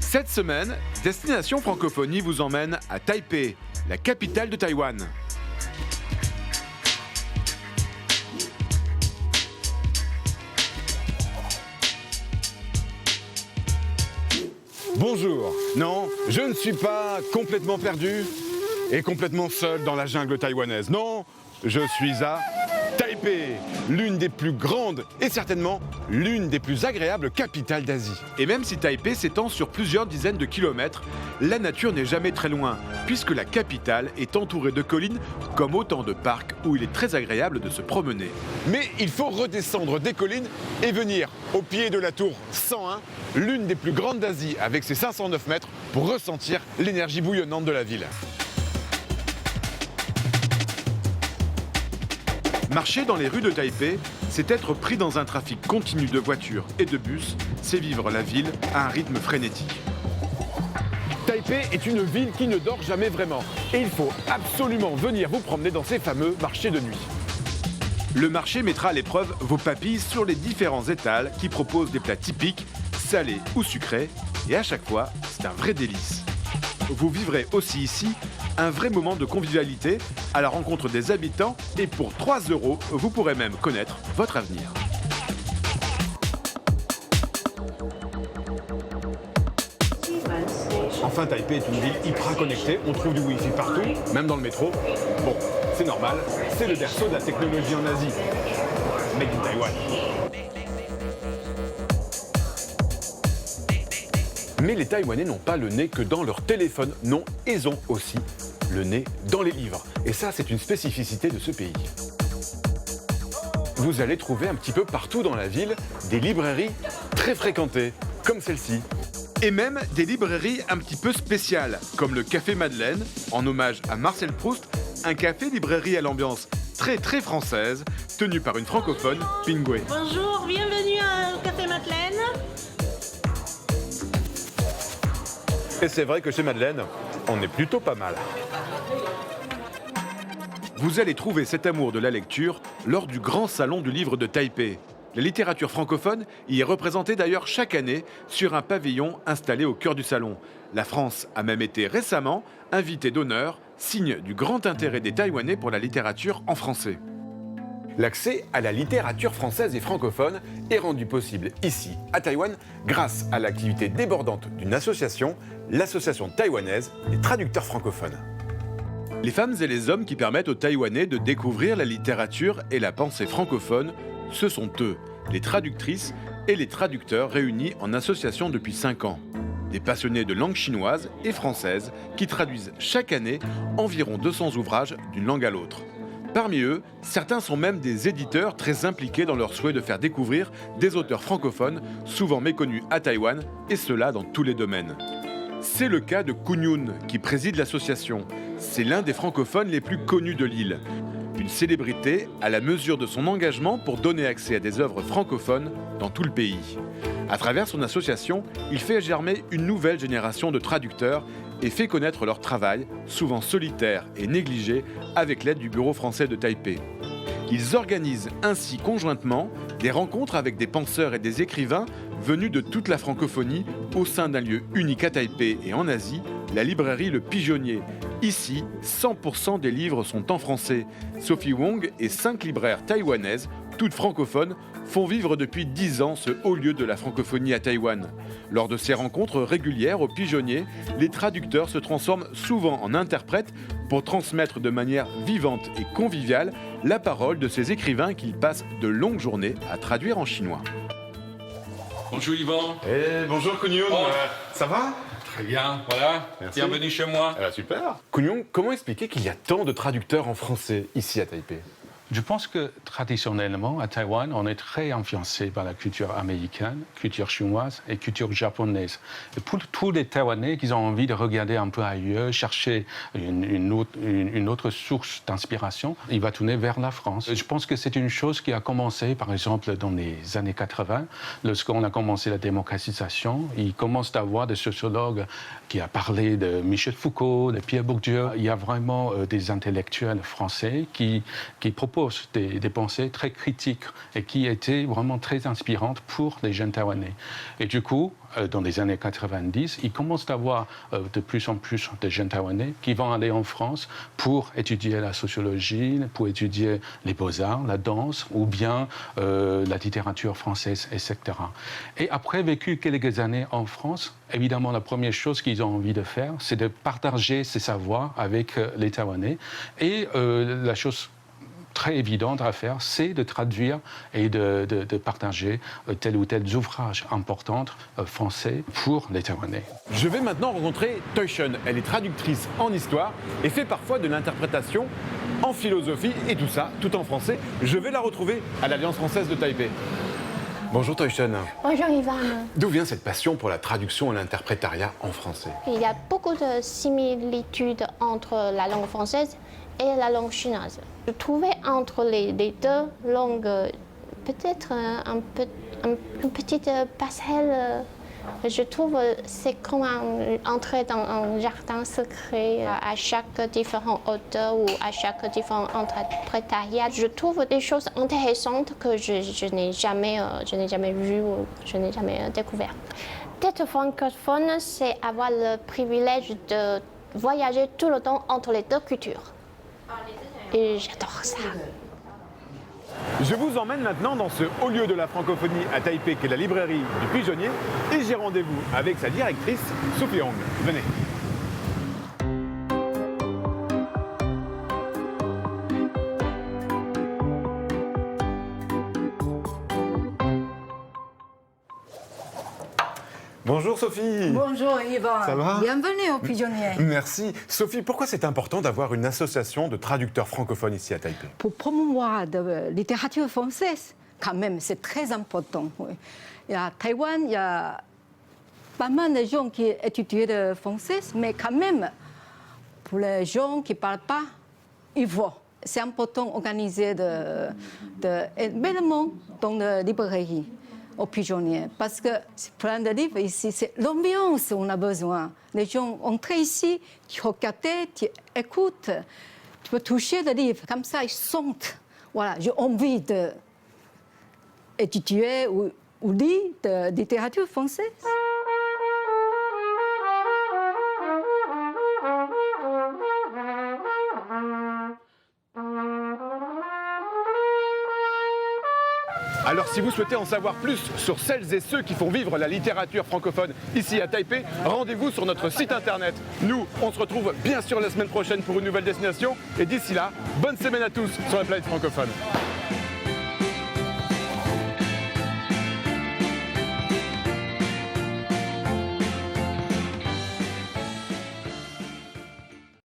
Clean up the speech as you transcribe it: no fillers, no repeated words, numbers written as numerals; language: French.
Cette semaine, Destination Francophonie vous emmène à Taipei, la capitale de Taïwan. Bonjour. Non, je ne suis pas complètement perdu et complètement seul dans la jungle taïwanaise. Non, je suis à Taipei, l'une des plus grandes et certainement l'une des plus agréables capitales d'Asie. Et même si Taipei s'étend sur plusieurs dizaines de kilomètres, la nature n'est jamais très loin, puisque la capitale est entourée de collines comme autant de parcs où il est très agréable de se promener. Mais il faut redescendre des collines et venir au pied de la tour 101, l'une des plus grandes d'Asie avec ses 509 mètres, pour ressentir l'énergie bouillonnante de la ville. Marcher dans les rues de Taipei, c'est être pris dans un trafic continu de voitures et de bus, c'est vivre la ville à un rythme frénétique. Taipei est une ville qui ne dort jamais vraiment et il faut absolument venir vous promener dans ces fameux marchés de nuit. Le marché mettra à l'épreuve vos papilles sur les différents étals qui proposent des plats typiques, salés ou sucrés, et à chaque fois, c'est un vrai délice. Vous vivrez aussi ici un vrai moment de convivialité à la rencontre des habitants et pour 3 €, vous pourrez même connaître votre avenir. Enfin, Taipei est une ville hyper connectée, on trouve du Wi-Fi partout, même dans le métro. Bon, c'est normal, c'est le berceau de la technologie en Asie. Made in Taiwan. Mais les Taïwanais n'ont pas le nez que dans leur téléphone, non, ils ont aussi le nez dans les livres. Et ça, c'est une spécificité de ce pays. Vous allez trouver un petit peu partout dans la ville des librairies très fréquentées, comme celle-ci. Et même des librairies un petit peu spéciales, comme le Café Madeleine, en hommage à Marcel Proust, un café-librairie à l'ambiance très française, tenu par une francophone, Pingwei. Bonjour, bienvenue au Café Madeleine. Et c'est vrai que chez Madeleine, on est plutôt pas mal. Vous allez trouver cet amour de la lecture lors du grand salon du livre de Taipei. La littérature francophone y est représentée d'ailleurs chaque année sur un pavillon installé au cœur du salon. La France a même été récemment invitée d'honneur, signe du grand intérêt des Taïwanais pour la littérature en français. L'accès à la littérature française et francophone est rendu possible ici, à Taïwan, grâce à l'activité débordante d'une association, l'Association taïwanaise des traducteurs francophones. Les femmes et les hommes qui permettent aux Taïwanais de découvrir la littérature et la pensée francophone, ce sont eux, les traductrices et les traducteurs réunis en association depuis 5 ans. Des passionnés de langue chinoise et française qui traduisent chaque année environ 200 ouvrages d'une langue à l'autre. Parmi eux, certains sont même des éditeurs très impliqués dans leur souhait de faire découvrir des auteurs francophones, souvent méconnus à Taïwan, et cela dans tous les domaines. C'est le cas de Kunyun, qui préside l'association. C'est l'un des francophones les plus connus de l'île. Une célébrité à la mesure de son engagement pour donner accès à des œuvres francophones dans tout le pays. À travers son association, il fait germer une nouvelle génération de traducteurs et fait connaître leur travail, souvent solitaire et négligé, avec l'aide du Bureau français de Taipei. Ils organisent ainsi conjointement des rencontres avec des penseurs et des écrivains venus de toute la francophonie au sein d'un lieu unique à Taipei et en Asie, la librairie Le Pigeonnier. Ici, 100% des livres sont en français. Sophie Wong et 5 libraires taïwanaises, toutes francophones, font vivre depuis 10 ans ce haut lieu de la francophonie à Taïwan. Lors de ces rencontres régulières au Pigeonnier, les traducteurs se transforment souvent en interprètes pour transmettre de manière vivante et conviviale la parole de ces écrivains qu'ils passent de longues journées à traduire en chinois. Bonjour Yvan. Bonjour Kunyun, ça va? Très bien, voilà. Merci. Bienvenue chez moi. Super. Kunyun, comment expliquer qu'il y a tant de traducteurs en français ici à Taipei? Je pense que traditionnellement, à Taïwan, on est très influencé par la culture américaine, culture chinoise et culture japonaise. Et pour tous les Taïwanais qui ont envie de regarder un peu ailleurs, chercher une autre source d'inspiration, ils vont tourner vers la France. Je pense que c'est une chose qui a commencé, par exemple, dans les années 80, lorsqu'on a commencé la démocratisation. Il commence à y avoir des sociologues qui ont parlé de Michel Foucault, de Pierre Bourdieu. Il y a vraiment des intellectuels français qui proposent propose des pensées très critiques et qui étaient vraiment très inspirantes pour les jeunes Taïwanais. Et du coup, dans les années 90, il commence à avoir de plus en plus de jeunes Taïwanais qui vont aller en France pour étudier la sociologie, pour étudier les beaux-arts, la danse ou bien la littérature française, etc. Et après vécu quelques années en France, évidemment, la première chose qu'ils ont envie de faire, c'est de partager ces savoirs avec les Taïwanais. Et la chose très évidente à faire, c'est de traduire et de partager tel ou tel ouvrage important français pour les Taïwanais. Je vais maintenant rencontrer Toi Shen. Elle est traductrice en histoire et fait parfois de l'interprétation en philosophie et tout ça, tout en français. Je vais la retrouver à l'Alliance française de Taipei. Bonjour Toi Shen. Bonjour Ivan. D'où vient cette passion pour la traduction et l'interprétariat en français? Il y a beaucoup de similitudes entre la langue française et la langue chinoise. Je trouvais entre les deux langues peut-être une petite passerelle. Je trouve c'est comme entrer dans un jardin secret à chaque différent auteur ou à chaque différent interprétariat. Je trouve des choses intéressantes que je n'ai jamais vues ou je n'ai jamais découvertes. D'être francophone, c'est avoir le privilège de voyager tout le temps entre les deux cultures. Et j'adore ça. Je vous emmène maintenant dans ce haut lieu de la francophonie à Taipei, qui est la librairie du Pigeonnier, et j'ai rendez-vous avec sa directrice, Sophie Hong. Venez. Bonjour Sophie. Bonjour Yvan. Ça va? Bienvenue au Pigeonnier. Merci. Sophie, pourquoi c'est important d'avoir une association de traducteurs francophones ici à Taipei? Pour promouvoir la littérature française, quand même, c'est très important. Oui. Et à Taïwan, il y a pas mal de gens qui étudient le français, mais quand même, pour les gens qui ne parlent pas, ils voient. C'est important d'organiser des événements dans la librairie au Pigeonnier. Parce que c'est plein de livres ici, c'est l'ambiance qu'on a besoin. Les gens entrent ici, tu regardes, tu écoutes, tu peux toucher le livre. Comme ça, ils sentent. Voilà, j'ai envie d'étudier ou lire de littérature française. Alors si vous souhaitez en savoir plus sur celles et ceux qui font vivre la littérature francophone ici à Taipei, rendez-vous sur notre site internet. Nous, on se retrouve bien sûr la semaine prochaine pour une nouvelle destination. Et d'ici là, bonne semaine à tous sur la planète francophone.